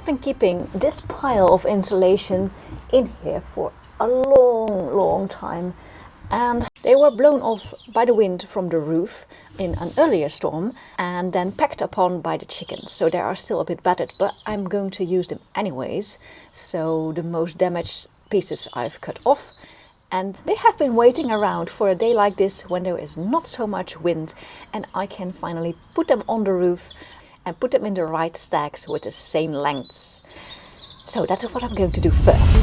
have been keeping this pile of insulation in here for a long time, and they were blown off by the wind from the roof in an earlier storm and then packed upon by the chickens. So they are still a bit battered, but I'm going to use them anyways. So the most damaged pieces I've cut off, and they have been waiting around for a day like this when there is not so much wind, and I can finally put them on the roof and put them in the right stacks with the same lengths. So that is what I'm going to do first.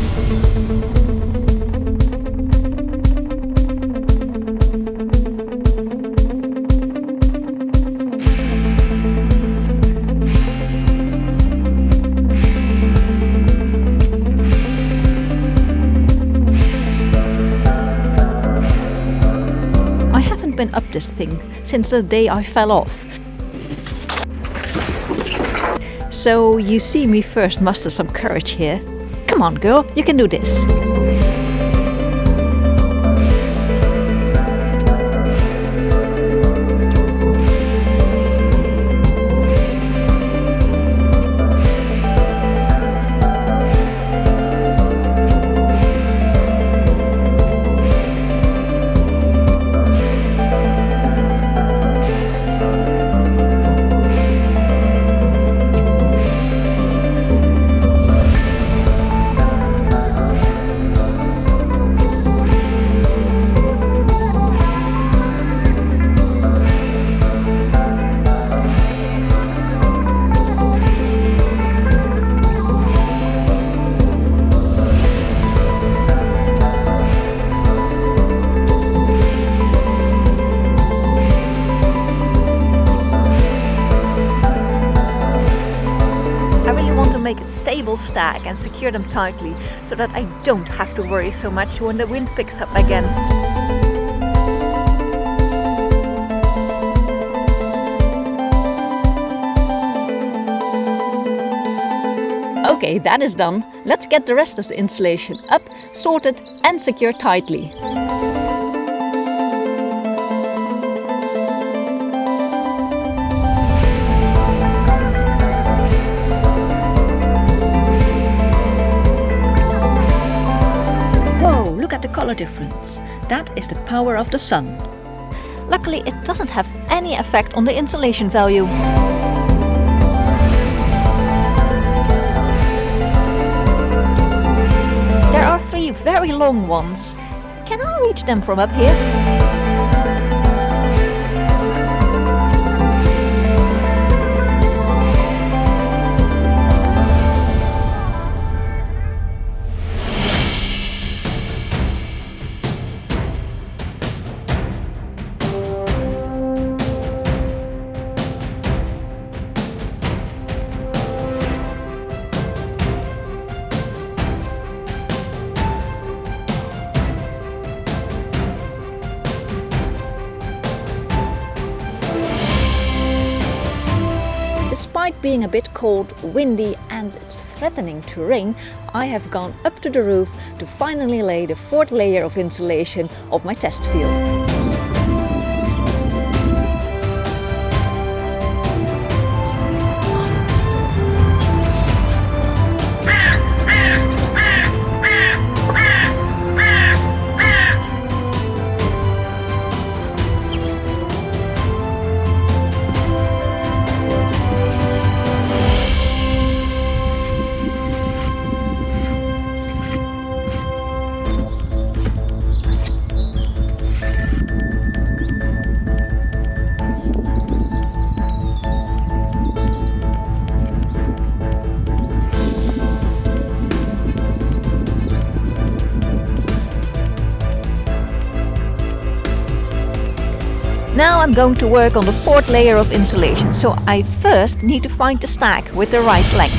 I haven't been up this thing since the day I fell off. So you see me first muster some courage here. Come on girl, you can do this. Make a stable stack and secure them tightly so that I don't have to worry so much when the wind picks up again. Okay, that is done. Let's get the rest of the insulation up, sorted and secured tightly. Color difference. That is the power of the sun. Luckily, it doesn't have any effect on the insulation value. There are 3 very long ones. Can I reach them from up here? Despite being a bit cold, windy and it's threatening to rain, I have gone up to the roof to finally lay the 4th layer of insulation of my test field. Now I'm going to work on the 4th layer of insulation, so I first need to find the stack with the right length.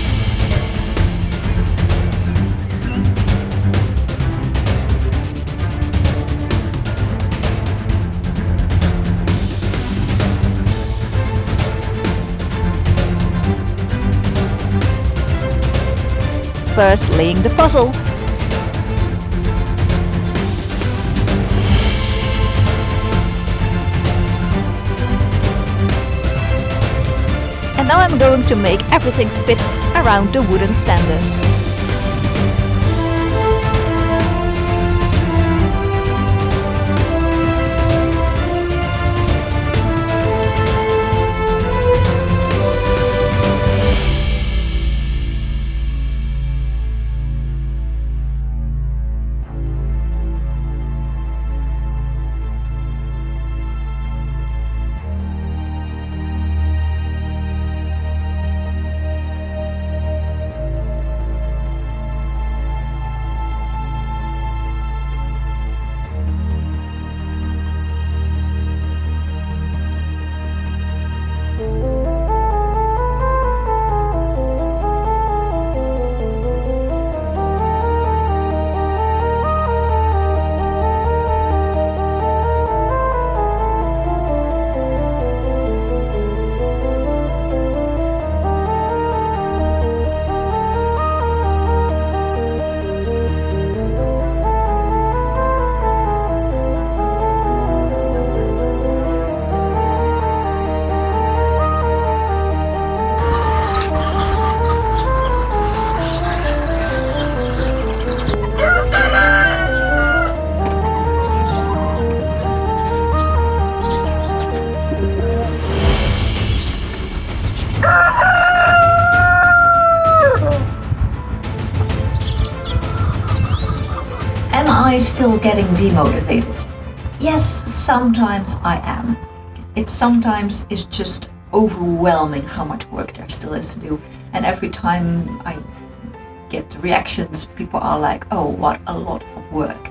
First laying the puzzle. Now I'm going to make everything fit around the wooden standers. Am I still getting demotivated? Yes, sometimes I am. It sometimes is just overwhelming how much work there still is to do. And every time I get reactions, people are like, oh, what a lot of work.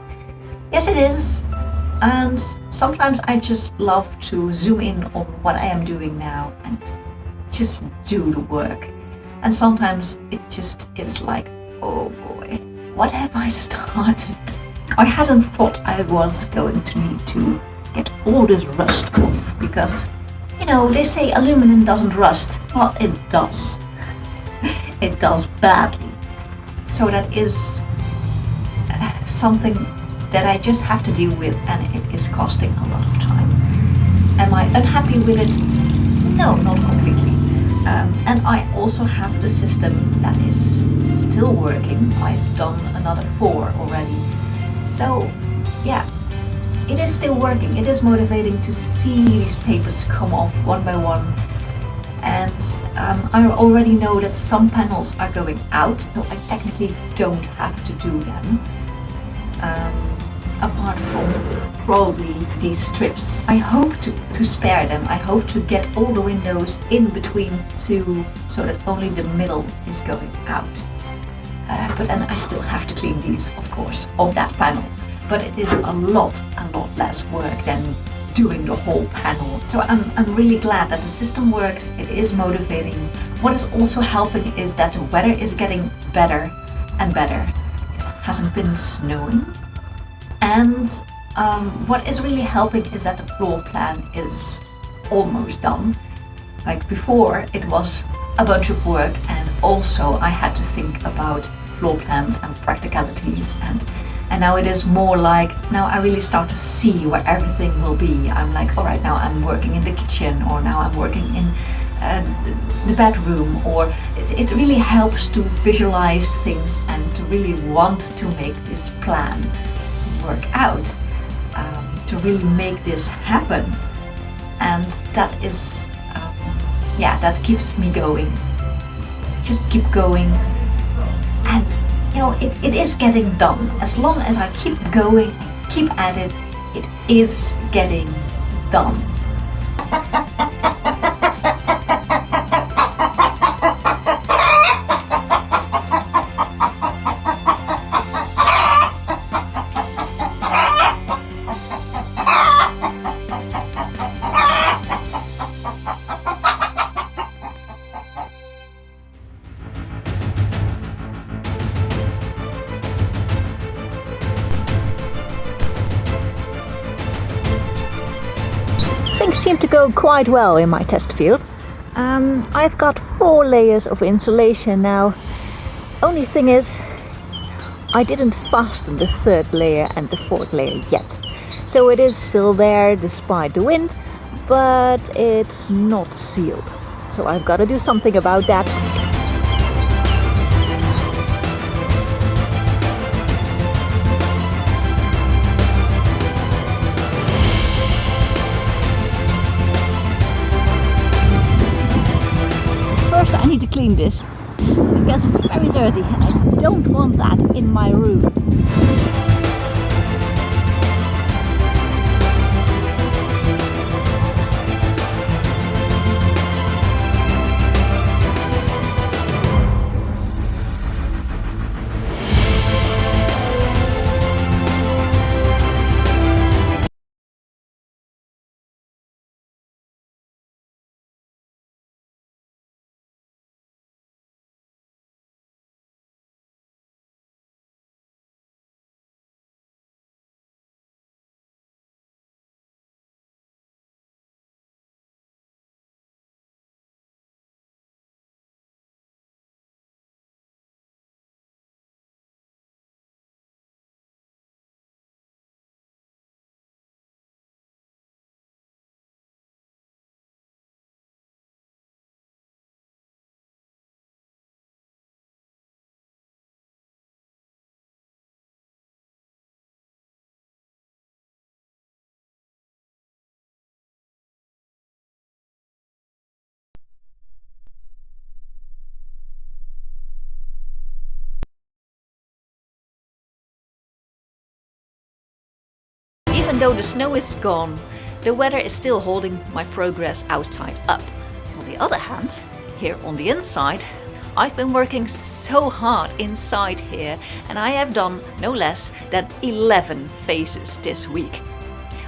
Yes, it is. And sometimes I just love to zoom in on what I am doing now and just do the work. And sometimes it just is like, oh boy, what have I started? I hadn't thought I was going to need to get all this rust off because, you know, they say aluminum doesn't rust. Well, it does. It does badly. So that is something that I just have to deal with, and it is costing a lot of time. Am I unhappy with it? No, not completely. And I also have the system that is still working. I've done another 4 already. So, yeah, it is still working. It is motivating to see these papers come off one by one. And I already know that some panels are going out, so I technically don't have to do them. Apart from probably these strips. I hope to spare them. I hope to get all the windows in between two so that only the middle is going out. But then I still have to clean these, of course, of that panel. But it is a lot less work than doing the whole panel. So I'm really glad that the system works. It is motivating. What is also helping is that the weather is getting better and better. It hasn't been snowing. And what is really helping is that the floor plan is almost done. Like before, it was a bunch of work, and also I had to think about floor plans and practicalities, and now it is more like, now I really start to see where everything will be. I'm like, all right, now I'm working in the kitchen, or now I'm working in the bedroom, or it really helps to visualize things and to really want to make this plan work out, to really make this happen. And that is that keeps me going. Just keep going, and you know, it is getting done. As long as I keep going and keep at it, it is getting done. Things seem to go quite well in my test field. I've got 4 layers of insulation now. Only thing is, I didn't fasten the 3rd layer and the 4th layer yet. So it is still there despite the wind, but it's not sealed. So so I've got to do something about that. First I need to clean this because it's very dirty and I don't want that in my room. Even though the snow is gone, the weather is still holding my progress outside up. On the other hand, here on the inside, I've been working so hard inside here and I have done no less than 11 faces this week.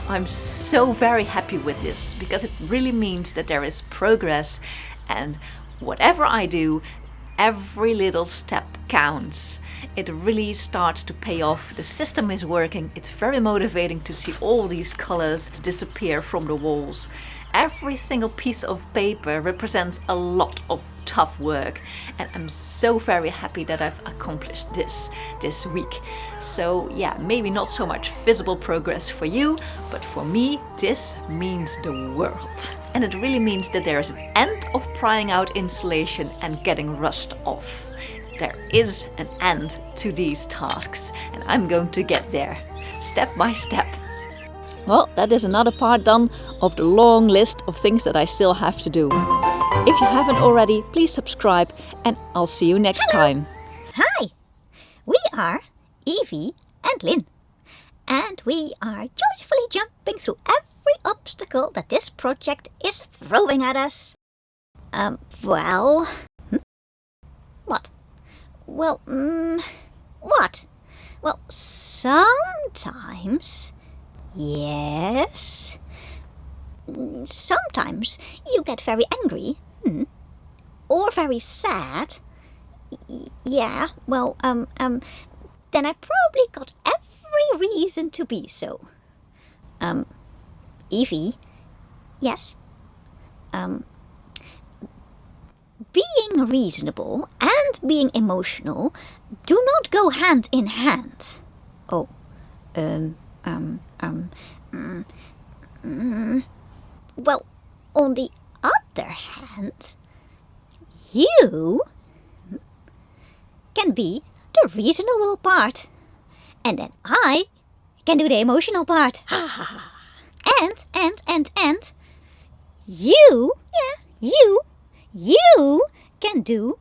I'm so very happy with this because it really means that there is progress, and whatever I do, every little step counts. It really starts to pay off. The system is working. It's very motivating to see all these colors disappear from the walls. Every single piece of paper represents a lot of tough work, and I'm so very happy that I've accomplished this week. So yeah, maybe not so much visible progress for you, but for me this means the world. And it really means that there is an end of prying out insulation and getting rust off. There is an end to these tasks, and I'm going to get there, step by step. Well, that is another part done of the long list of things that I still have to do. If you haven't already, please subscribe, and I'll see you next time. Hi! We are Evie and Lynn, and we are joyfully jumping through every obstacle that this project is throwing at us. Well... What? Well, what? Well, sometimes... Yes. Sometimes you get very angry, or very sad. Yeah, well, then I probably got every reason to be so. Evie, yes? Being reasonable and being emotional do not go hand in hand. Oh, well, on the other hand, you can be the reasonable part, and then I can do the emotional part. And you can do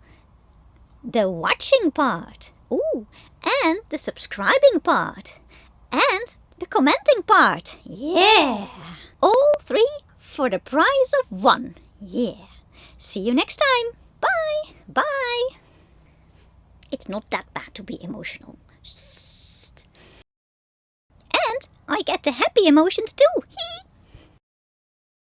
the watching part. Ooh, and the subscribing part. And the commenting part. Yeah. All three for the price of one. Yeah. See you next time. Bye. Bye. It's not that bad to be emotional. Shh. And I get the happy emotions too. Hee.